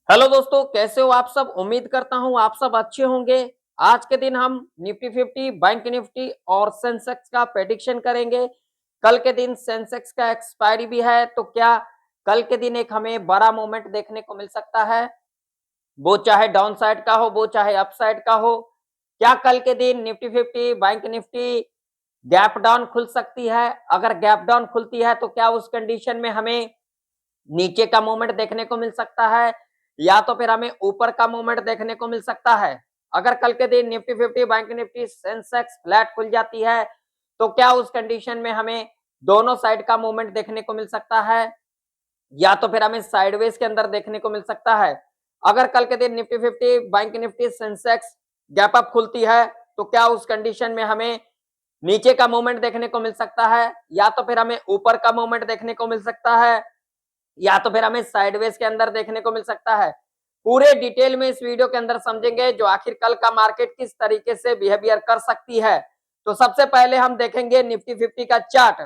Hello दोस्तों, कैसे हो आप सब। उम्मीद करता हूं आप सब अच्छे होंगे। आज के दिन हम निफ्टी 50, बैंक निफ्टी और सेंसेक्स का प्रेडिक्शन करेंगे। कल के दिन सेंसेक्स का एक्सपायरी भी है, तो क्या कल के दिन एक हमें बड़ा मोमेंट देखने को मिल सकता है, वो चाहे डाउन साइड का हो वो चाहे अप साइड का हो। क्या कल के दिन Nifty 50, bank Nifty gap down खुल सकती है? अगर गैप डाउन खुलती है तो क्या उस कंडीशन में हमें नीचे का मूवमेंट देखने को मिल सकता है, या तो फिर हमें ऊपर का मूवमेंट देखने को मिल सकता है। अगर कल के दिन Nifty 50, bank Nifty, Sensex flat खुल जाती है तो क्या उस कंडीशन में हमें दोनों साइड का मूवमेंट देखने को मिल सकता है, या तो फिर हमें साइडवेज के अंदर देखने को मिल सकता है। अगर कल के दिन Nifty 50, bank Nifty, Sensex gap up खुलती है तो क्या उस कंडीशन में हमें नीचे का मूवमेंट देखने को मिल सकता है, या तो फिर हमें ऊपर का मूवमेंट देखने को मिल सकता है, या तो फिर हमें साइडवेज के अंदर देखने को मिल सकता है। पूरे डिटेल में इस वीडियो के अंदर समझेंगे जो आखिर कल का मार्केट किस तरीके से बिहेवियर कर सकती है। तो सबसे पहले हम देखेंगे निफ्टी 50 का चार्ट।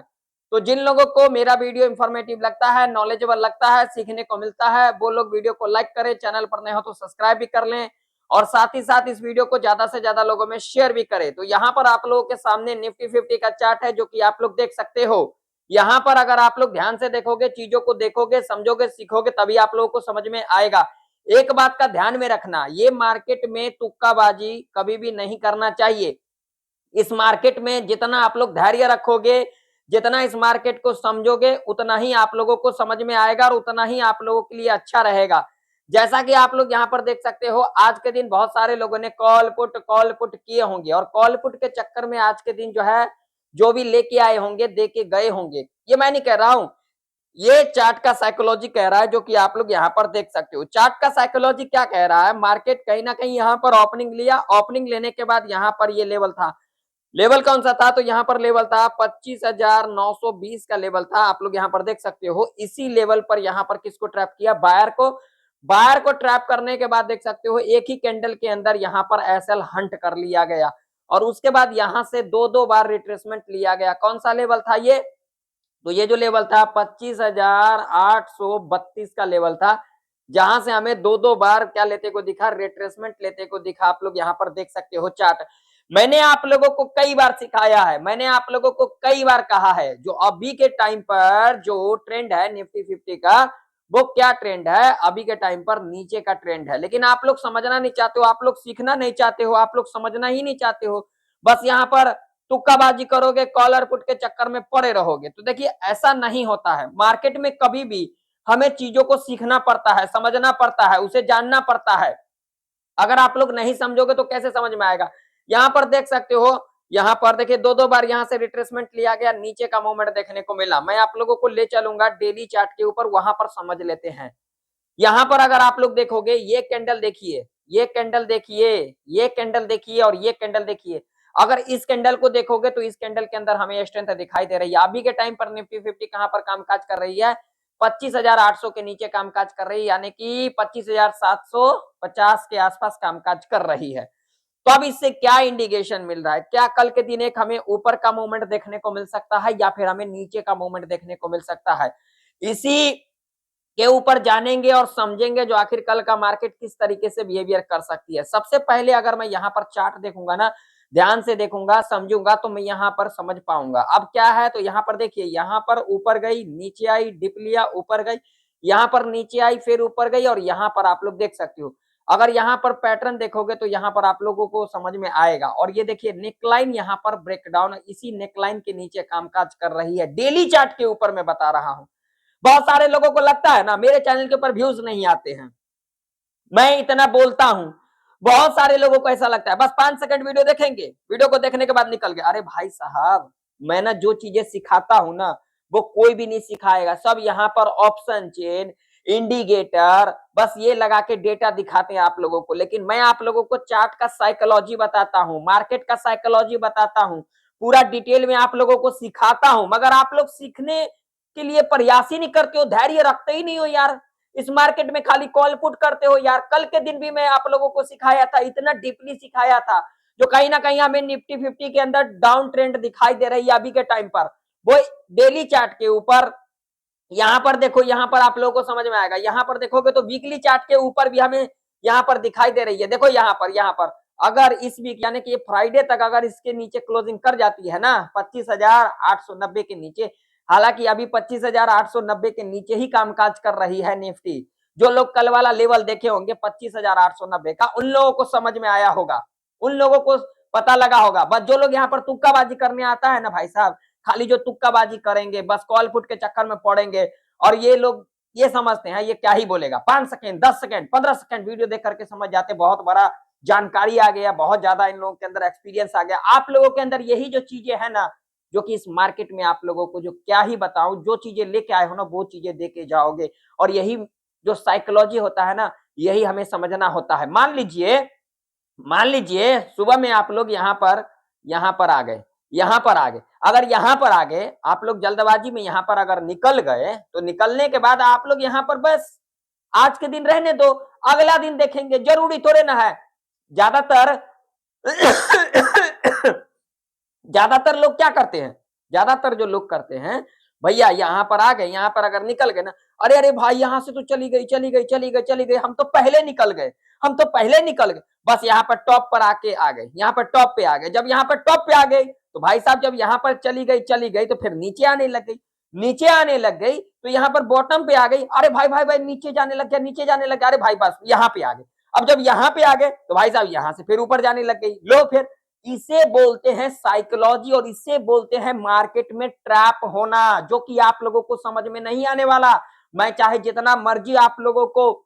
तो जिन लोगों को मेरा वीडियो इंफॉर्मेटिव लगता है, नॉलेजेबल लगता है, सीखने को मिलता है, वो लोग वीडियो को लाइक करें, चैनल पर नए हो तो सब्सक्राइब भी कर लें और साथ ही साथ इस वीडियो को ज्यादा से ज्यादा लोगों में शेयर भी करें। तो यहाँ पर आप लोगों के सामने निफ्टी 50 का चार्ट है जो कि आप लोग देख सकते हो। यहाँ पर अगर आप लोग ध्यान से देखोगे, चीजों को देखोगे, समझोगे, सीखोगे, तभी आप लोगों को समझ में आएगा। एक बात का ध्यान में रखना, ये मार्केट में तुक्काबाजी कभी भी नहीं करना चाहिए। इस मार्केट में जितना आप लोग धैर्य रखोगे, जितना इस मार्केट को समझोगे, उतना ही आप लोगों को समझ में आएगा और उतना ही आप लोगों के लिए अच्छा रहेगा। जैसा कि आप लोग यहाँ पर देख सकते हो, आज के दिन बहुत सारे लोगों ने कॉल पुट किए होंगे और कॉल पुट के चक्कर में आज के दिन जो है जो भी लेके आए होंगे, दे के गए होंगे। ये मैं नहीं कह रहा हूं, ये चार्ट का साइकोलॉजी कह रहा है, जो कि आप लोग यहाँ पर देख सकते हो। चार्ट का साइकोलॉजी क्या कह रहा है, मार्केट कहीं ना कहीं यहाँ पर ओपनिंग लिया, ओपनिंग लेने के बाद यहाँ पर ये लेवल था। लेवल कौन सा था? तो यहाँ पर लेवल था 25,920 का लेवल था। आप लोग यहाँ पर देख सकते हो, इसी लेवल पर यहाँ पर किसको ट्रैप किया? बायर को। बायर को ट्रैप करने के बाद देख सकते हो एक ही कैंडल के अंदर यहाँ पर एसएल हंट कर लिया गया और उसके बाद यहाँ से दो दो बार रिट्रेसमेंट लिया गया। कौन सा लेवल था ये? तो ये जो लेवल था 25,832 का लेवल था, जहां से हमें दो दो बार क्या लेते को दिखा? रिट्रेसमेंट लेते को दिखा। आप लोग यहाँ पर देख सकते हो चार्ट। मैंने आप लोगों को कई बार सिखाया है, मैंने आप लोगों को कई बार कहा है, जो अभी के टाइम पर जो ट्रेंड है निफ्टी 50 का, वो क्या ट्रेंड है? अभी के टाइम पर नीचे का ट्रेंड है। लेकिन आप लोग समझना नहीं चाहते हो, आप लोग सीखना नहीं चाहते हो, आप लोग समझना ही नहीं चाहते हो। बस यहाँ पर तुक्काबाजी करोगे, कॉलर पुट के चक्कर में पड़े रहोगे। तो देखिए, ऐसा नहीं होता है। मार्केट में कभी भी हमें चीजों को सीखना पड़ता है, समझना पड़ता है, उसे जानना पड़ता है। अगर आप लोग नहीं समझोगे तो कैसे समझ में आएगा? यहाँ पर देख सकते हो, यहाँ पर देखिए दो दो बार यहाँ से रिट्रेसमेंट लिया गया, नीचे का मूवमेंट देखने को मिला। मैं आप लोगों को ले चलूंगा डेली चार्ट के ऊपर, वहां पर समझ लेते हैं। यहाँ पर अगर आप लोग देखोगे, ये कैंडल देखिए, ये कैंडल देखिए, ये कैंडल देखिए और ये कैंडल देखिए। अगर इस कैंडल को देखोगे तो इस कैंडल के अंदर हमें स्ट्रेंथ दिखाई दे रही है। अभी के टाइम पर निफ्टी 50 कहां पर कामकाज कर रही है? 25,800 के नीचे कामकाज कर रही है, यानी कि 25,750 के आसपास कामकाज कर रही है। तो अब इससे क्या इंडिकेशन मिल रहा है? क्या कल के दिन एक हमें ऊपर का मूवमेंट देखने को मिल सकता है, या फिर हमें नीचे का मूवमेंट देखने को मिल सकता है? इसी के ऊपर जानेंगे और समझेंगे जो आखिर कल का मार्केट किस तरीके से बिहेवियर कर सकती है। सबसे पहले अगर मैं यहाँ पर चार्ट देखूंगा ना, ध्यान से देखूंगा, समझूंगा, तो मैं यहाँ पर समझ पाऊंगा। अब क्या है, तो यहाँ पर देखिए, यहाँ पर ऊपर गई, नीचे आई, डिप लिया, ऊपर गई, यहाँ पर नीचे आई, फिर ऊपर गई, और यहाँ पर आप लोग देख सकते हो। अगर यहाँ पर पैटर्न देखोगे तो यहाँ पर आप लोगों को समझ में आएगा। और ये देखिए नेकलाइन यहाँ पर ब्रेकडाउन, इसी नेकलाइन के नीचे कामकाज कर रही है। डेली चार्ट के ऊपर मैं बता रहा हूं। बहुत सारे लोगों को लगता है ना मेरे चैनल के ऊपर व्यूज नहीं आते हैं, मैं इतना बोलता हूं। बहुत सारे लोगों को ऐसा लगता है, बस 5 सेकंड वीडियो देखेंगे, वीडियो को देखने के बाद निकल गया। अरे भाई साहब, मैं ना जो चीजें सिखाता हूं ना, वो कोई भी नहीं सिखाएगा। सब यहाँ पर ऑप्शन चेन, इंडिकेटर, बस ये लगा के डेटा दिखाते हैं आप लोगों को। लेकिन मैं आप लोगों को चार्ट का साइकोलॉजी बताता हूं, मार्केट का साइकोलॉजी बताता हूं, पूरा डिटेल में आप लोगों को सिखाता हूं। मगर आप लोग सीखने के लिए प्रयास ही नहीं करते हो, धैर्य रखते ही नहीं हो यार। इस मार्केट में खाली कॉल पुट करते हो यार। कल के दिन भी मैं आप लोगों को सिखाया था, इतना डीपली सिखाया था, जो कहीं ना कहीं हमें निफ्टी 50 के अंदर डाउन ट्रेंड दिखाई दे रही है अभी के टाइम पर, वो डेली चार्ट के ऊपर यहाँ पर देखो, यहाँ पर आप लोगों को समझ में आएगा, यहाँ पर देखोगे तो वीकली चार्ट के ऊपर भी हमें यहाँ पर दिखाई दे रही है। देखो यहाँ पर अगर इस वीक यानी कि फ्राइडे तक अगर इसके नीचे क्लोजिंग कर जाती है ना 25,890 के नीचे, हालांकि अभी 25,890 के नीचे ही कामकाज कर रही है निफ्टी। जो लोग कल वाला लेवल देखे होंगे 25,890 का, उन लोगों को समझ में आया होगा, उन लोगों को पता लगा होगा। बस जो लोग यहाँ पर तुक्काबाजी करने आता है ना भाई साहब, खाली जो तुक्काबाजी करेंगे, बस कॉल पुट के चक्कर में पड़ेंगे, और ये लोग ये समझते हैं ये क्या ही बोलेगा, 5 सेकंड 10 सेकंड 15 सेकंड वीडियो देख करके समझ जाते, बहुत बड़ा जानकारी आ गया, बहुत ज्यादा इन लोगों के अंदर एक्सपीरियंस आ गया। आप लोगों के अंदर यही जो चीजें है ना, जो कि इस मार्केट में आप लोगों को जो क्या ही बताऊं, जो चीजें लेके आए हो ना वो चीजें दे के जाओगे, और यही जो साइकोलॉजी होता है ना, यही हमें समझना होता है। मान लीजिए सुबह में आप लोग यहाँ पर आ गए, अगर यहाँ पर आ गए आप लोग जल्दबाजी में, यहाँ पर अगर निकल गए तो निकलने के बाद आप लोग यहाँ पर बस आज के दिन रहने दो, अगला दिन देखेंगे, जरूरी थोड़े ना है। ज्यादातर ज्यादातर लोग क्या करते हैं, ज्यादातर जो लोग करते हैं, भैया यहाँ पर आ गए, यहाँ पर अगर निकल गए ना, अरे अरे भाई यहाँ से तो चली गई, हम तो पहले निकल गए, बस यहाँ पर टॉप पर आके आ गए, यहाँ पर टॉप पे आ गए। जब यहाँ पर टॉप पे आ गई तो भाई साहब, जब यहाँ पर चली गई तो फिर नीचे आने लग गई, तो यहाँ पर बॉटम पे आ गई, अरे भाई नीचे जाने लग गया, अरे भाई बस यहाँ पे आ गए। अब जब यहाँ पे आ गए तो भाई साहब यहाँ से फिर ऊपर जाने लग गई, लो फिर। इसे बोलते हैं साइकोलॉजी, और इसे बोलते हैं मार्केट में ट्रैप होना, जो कि आप लोगों को समझ में नहीं आने वाला। मैं चाहे जितना मर्जी आप लोगों को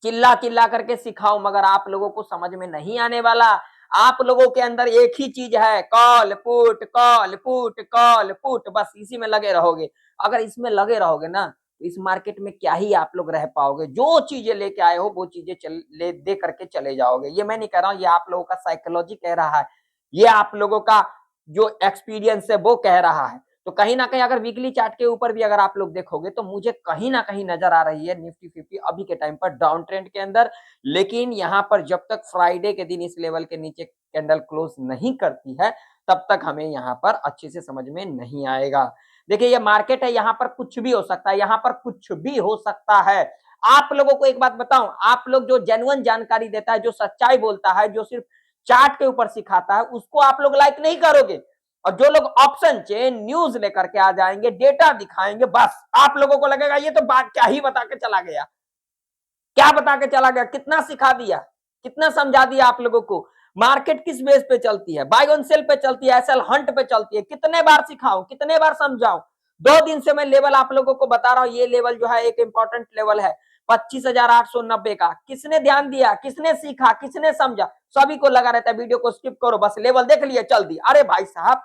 चिल्ला चिल्ला करके सिखाऊं, मगर आप लोगों को समझ में नहीं आने वाला। आप लोगों के अंदर एक ही चीज है, call put call put call put, बस इसी में लगे रहोगे। अगर इसमें लगे रहोगे ना तो इस मार्केट में क्या ही आप लोग रह पाओगे। जो चीजें लेके आए हो वो चीजें ले दे करके चले जाओगे। ये मैं नहीं कह रहा हूं, ये आप लोगों का साइकोलॉजी कह रहा है, ये आप लोगों का जो एक्सपीरियंस है वो कह रहा है। तो कहीं ना कहीं अगर वीकली चार्ट के ऊपर भी अगर आप लोग देखोगे तो मुझे कहीं ना कहीं नजर आ रही है निफ्टी 50 अभी के टाइम पर डाउन ट्रेंड के अंदर। लेकिन यहाँ पर जब तक फ्राइडे के दिन इस लेवल के नीचे कैंडल क्लोज नहीं करती है, तब तक हमें यहाँ पर अच्छे से समझ में नहीं आएगा। देखिए ये मार्केट है, यहाँ पर कुछ भी हो सकता है, यहाँ पर कुछ भी हो सकता है। आप लोगों को एक बात बताऊं, आप लोग जो जेन्युइन जानकारी देता है, जो सच्चाई बोलता है, जो सिर्फ चार्ट के ऊपर सिखाता है, उसको आप लोग लाइक नहीं करोगे। और जो लोग ऑप्शन चेन न्यूज लेकर के आ जाएंगे, डेटा दिखाएंगे, बस आप लोगों को लगेगा ये तो बात क्या ही बता के चला गया, क्या बता के चला गया, कितना सिखा दिया, कितना समझा दिया आप लोगों को। मार्केट किस बेस पे चलती है, बाय ऑन सेल पे चलती है, एसएल हंट पे चलती है, कितने बार सिखाऊं, कितने बार समझाऊं। 2 दिन से मैं लेवल आप लोगों को बता रहा हूं, ये लेवल जो है एक इंपॉर्टेंट लेवल है 25,890 का। किसने ध्यान दिया, किसने सीखा, किसने समझा, सभी को लगा रहता है वीडियो को स्किप करो, बस लेवल देख लिया चल दी। अरे भाई साहब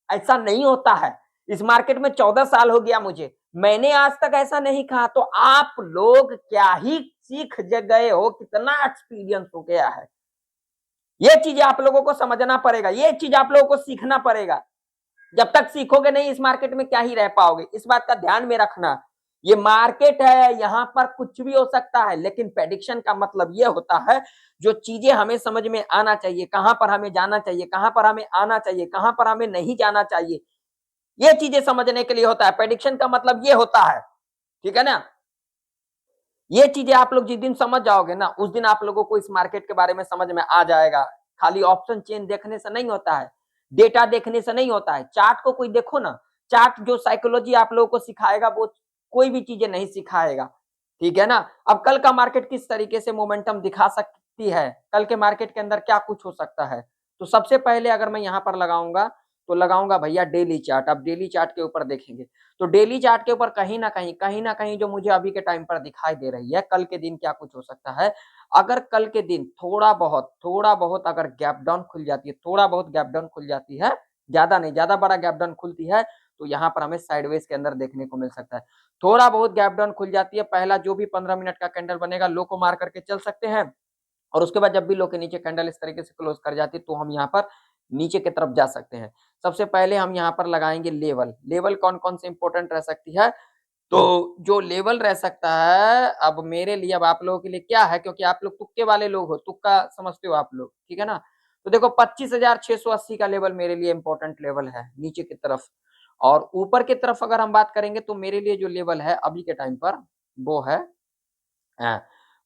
ऐसा नहीं होता है। इस मार्केट में 14 साल हो गया मुझे, मैंने आज तक ऐसा नहीं कहा। तो आप लोग क्या ही सीख गए हो, कितना एक्सपीरियंस हो गया है, ये चीज आप लोगों को समझना पड़ेगा, ये चीज आप लोगों को सीखना पड़ेगा। जब तक सीखोगे नहीं इस मार्केट में क्या ही रह पाओगे, इस बात का ध्यान में रखना। ये मार्केट है, यहाँ पर कुछ भी हो सकता है, लेकिन प्रेडिक्शन का मतलब ये होता है जो चीजें हमें समझ में आना चाहिए, कहां पर हमें जाना चाहिए, कहां पर हमें आना चाहिए, कहां पर हमें नहीं जाना चाहिए, ये चीजें समझने के लिए होता है। प्रेडिक्शन का मतलब ये होता है, ठीक है ना। ये चीजें आप लोग जिस दिन समझ जाओगे ना, उस दिन आप लोगों को इस मार्केट के बारे में समझ में आ जाएगा। खाली ऑप्शन चेन देखने से नहीं होता है, डेटा देखने से नहीं होता है, चार्ट को कोई देखो ना, चार्ट जो साइकोलॉजी आप लोगों को सिखाएगा वो कोई भी चीजें नहीं सिखाएगा, ठीक है ना। अब कल का मार्केट किस तरीके से मोमेंटम दिखा सकती है, कल के मार्केट के अंदर क्या कुछ हो सकता है। तो सबसे पहले अगर मैं यहाँ पर लगाऊंगा तो लगाऊंगा भैया डेली चार्ट। अब डेली चार्ट के ऊपर देखेंगे तो डेली चार्ट के ऊपर कहीं ना कहीं जो मुझे अभी के टाइम पर दिखाई दे रही है, कल के दिन क्या कुछ हो सकता है। अगर कल के दिन थोड़ा बहुत अगर गैप डाउन खुल जाती है, थोड़ा बहुत गैप डाउन खुल जाती है, ज्यादा नहीं, ज्यादा बड़ा गैप डाउन खुलती है, तो यहाँ पर हमें साइडवेज के अंदर देखने को मिल सकता है। थोड़ा बहुत गैप डाउन खुल जाती है, पहला जो भी 15 मिनट का कैंडल बनेगा लो को मार करके चल सकते हैं, और उसके बाद जब भी लो के नीचे कैंडल इस तरीके से क्लोज कर जाती है तो हम यहाँ पर नीचे की तरफ जा सकते हैं। सबसे पहले हम यहाँ पर लगाएंगे लेवल कौन कौन से इंपॉर्टेंट रह सकती है। तो जो लेवल रह सकता है अब मेरे लिए, अब आप लोगों के लिए क्या है, क्योंकि आप लोग तुक्के वाले लोग हो, तुक्का समझते हो आप लोग, ठीक है ना। तो देखो 25,680 का लेवल मेरे लिए इंपॉर्टेंट लेवल है नीचे की तरफ, और ऊपर की तरफ अगर हम बात करेंगे तो मेरे लिए जो लेवल है अभी के टाइम पर वो है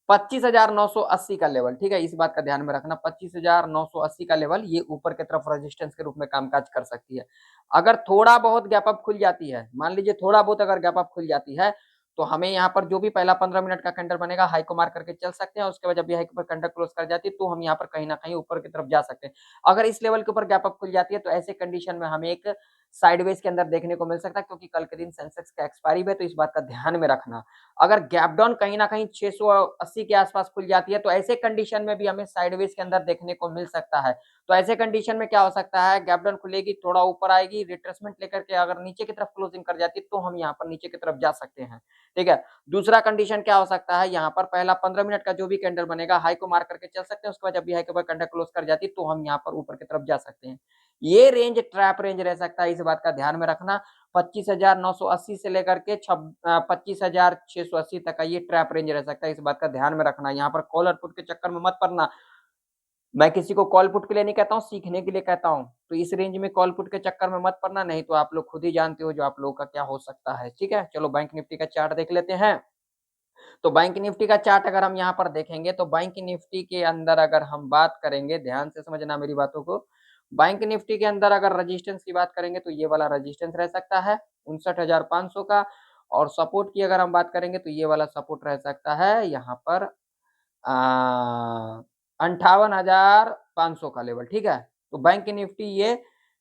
25,980 का लेवल, ठीक है। इस बात का ध्यान में रखना, 25,980 का लेवल ये ऊपर की तरफ रेजिस्टेंस के रूप में कामकाज कर सकती है। अगर थोड़ा बहुत गैप अप खुल जाती है, मान लीजिए थोड़ा बहुत अगर गैप अप खुल जाती है, तो हमें यहाँ पर जो भी पहला 15 मिनट का कैंडल बनेगा हाई को मार करके चल सकते हैं। उसके बाद जब भी हाई के ऊपर कैंडल क्लोज कर जाती है तो हम यहाँ पर कहीं ना कहीं ऊपर की तरफ जा सकते हैं। अगर इस लेवल के ऊपर गैप अप खुल जाती है तो ऐसे कंडीशन में हमें एक साइडवेज के अंदर देखने को मिल सकता है, क्योंकि कल के दिन सेंसेक्स का एक्सपायरी है, तो इस बात का ध्यान में रखना। अगर गैप डाउन कहीं ना कहीं 680 के आसपास खुल जाती है तो ऐसे कंडीशन में भी हमें साइडवेज के अंदर देखने को मिल सकता है। तो ऐसे कंडीशन में क्या हो सकता है, गैप डाउन खुलेगी, थोड़ा ऊपर आएगी, रिट्रेसमेंट लेकर के अगर नीचे की तरफ क्लोजिंग कर जाती है तो हम यहाँ पर नीचे की तरफ जा सकते हैं, ठीक है। दूसरा कंडीशन क्या हो सकता है, यहाँ पर पहला 15 मिनट का जो भी कैंडल बनेगा हाई को मार करके चल सकते हैं। उसके बाद जब भी हाई के ऊपर कैंडल क्लोज कर जाती है तो हम यहाँ पर ऊपर की तरफ जा सकते हैं। ये रेंज ट्रैप रेंज रह सकता है, इस बात का ध्यान में रखना। 25,980 से लेकर के 25,680 तक का ये ट्रैप रेंज रह सकता है, इस बात का ध्यान में रखना। यहाँ पर कॉल और पुट के चक्कर में मत पड़ना। मैं किसी को कॉल पुट के लिए नहीं कहता हूँ, सीखने के लिए कहता हूँ। तो इस रेंज में कॉल पुट के चक्कर में मत पड़ना, नहीं तो आप लोग खुद ही जानते हो जो आप लोगों का क्या हो सकता है, ठीक है। चलो बैंक निफ्टी का चार्ट देख लेते हैं। तो बैंक निफ्टी का चार्ट अगर हम यहाँ पर देखेंगे तो बैंक निफ्टी के अंदर अगर हम बात करेंगे, ध्यान से समझना मेरी बातों को, बैंक निफ्टी के अंदर अगर रेजिस्टेंस की बात करेंगे तो ये वाला रेजिस्टेंस रह सकता है 59,500 का। और सपोर्ट की अगर हम बात करेंगे तो ये वाला सपोर्ट रह सकता है यहाँ पर 58,500 का लेवल, ठीक है। तो बैंक निफ्टी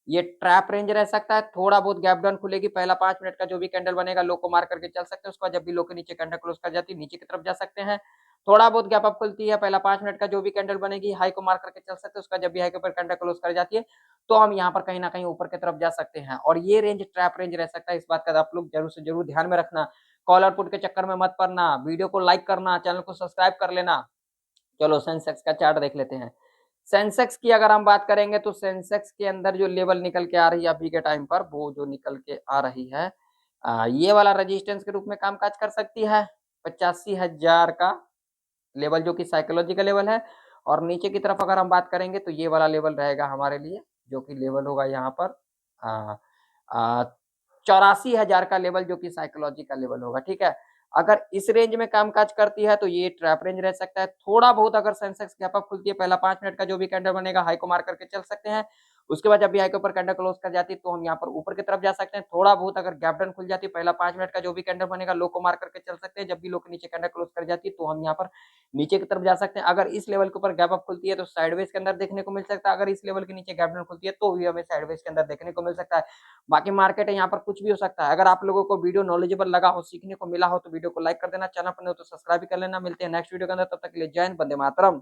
ये ट्रैप रेंज रह सकता है। थोड़ा बहुत गैप डाउन खुलेगी, पहला 5 मिनट का जो भी कैंडल बनेगा लो को मार करके चल सकते हैं। उसके बाद जब भी लो के नीचे कैंडल क्लोज कर जाती है नीचे की तरफ जा सकते हैं। थोड़ा बहुत गैप अप खुलती है, पहला 5 मिनट का जो भी कैंडल बनेगी हाई को मार करके चल सकते हैं। उसका जब भी हाई के ऊपर कैंडल क्लोज कर जाती है तो हम यहाँ पर कहीं ना कहीं ऊपर की तरफ जा सकते हैं। और ये रेंज ट्रैप रेंज रह सकता है, इस बात का आप लोग जरूर से जरूर ध्यान में रखना। कॉल और पुट के चक्कर में मत पड़ना, वीडियो को लाइक करना, चैनल को सब्सक्राइब कर लेना। चलो सेंसेक्स का चार्ट देख लेते हैं। सेंसेक्स की अगर हम बात करेंगे तो सेंसेक्स के अंदर जो लेवल निकल के आ रही है अभी के टाइम पर, वो जो निकल के आ रही है ये वाला रेजिस्टेंस के रूप में कामकाज कर सकती है। 85,000 का लेवल जो कि साइकोलॉजी का लेवल है। और नीचे की तरफ अगर हम बात करेंगे तो ये वाला लेवल रहेगा हमारे लिए, जो कि लेवल होगा यहाँ पर 84,000 का लेवल, जो कि साइकोलॉजी का लेवल होगा, ठीक है। अगर इस रेंज में कामकाज करती है तो ये ट्रैप रेंज रह सकता है। थोड़ा बहुत अगर सेंसेक्स गैप अप खुलती है, पहला 5 मिनट का जो भी कैंडल बनेगा हाई को मार करके चल सकते हैं। उसके बाद जब भी हाई के ऊपर कैंडल क्लोज कर जाती है तो हम यहाँ पर ऊपर की तरफ जा सकते हैं। थोड़ा बहुत अगर गैप डाउन खुल जाती है, पहला 5 मिनट का जो भी कैंडल बनेगा लो को मार करके चल सकते हैं। जब भी लो के नीचे कैंडल क्लोज कर जाती है तो हम यहाँ पर नीचे की तरफ जा सकते हैं। अगर इस लेवल के ऊपर गैप अप खुलती है तो साइडवेज के अंदर देखने को मिल सकता है। अगर इस लेवल के नीचे गैप डाउन खुलती है तो भी हमें साइडवेज के अंदर देखने को मिल सकता है। बाकी मार्केट है, यहाँ पर कुछ भी हो सकता है। अगर आप लोगों को वीडियो नॉलेजेबल लगा हो, सीखने को मिला हो, तो वीडियो को लाइक कर देना, चैनल पर नहीं हो तो सब्सक्राइब भी कर लेना। मिलते हैं नेक्स्ट वीडियो के अंदर, तब तक के लिए जय हिंद, वंदे मातरम।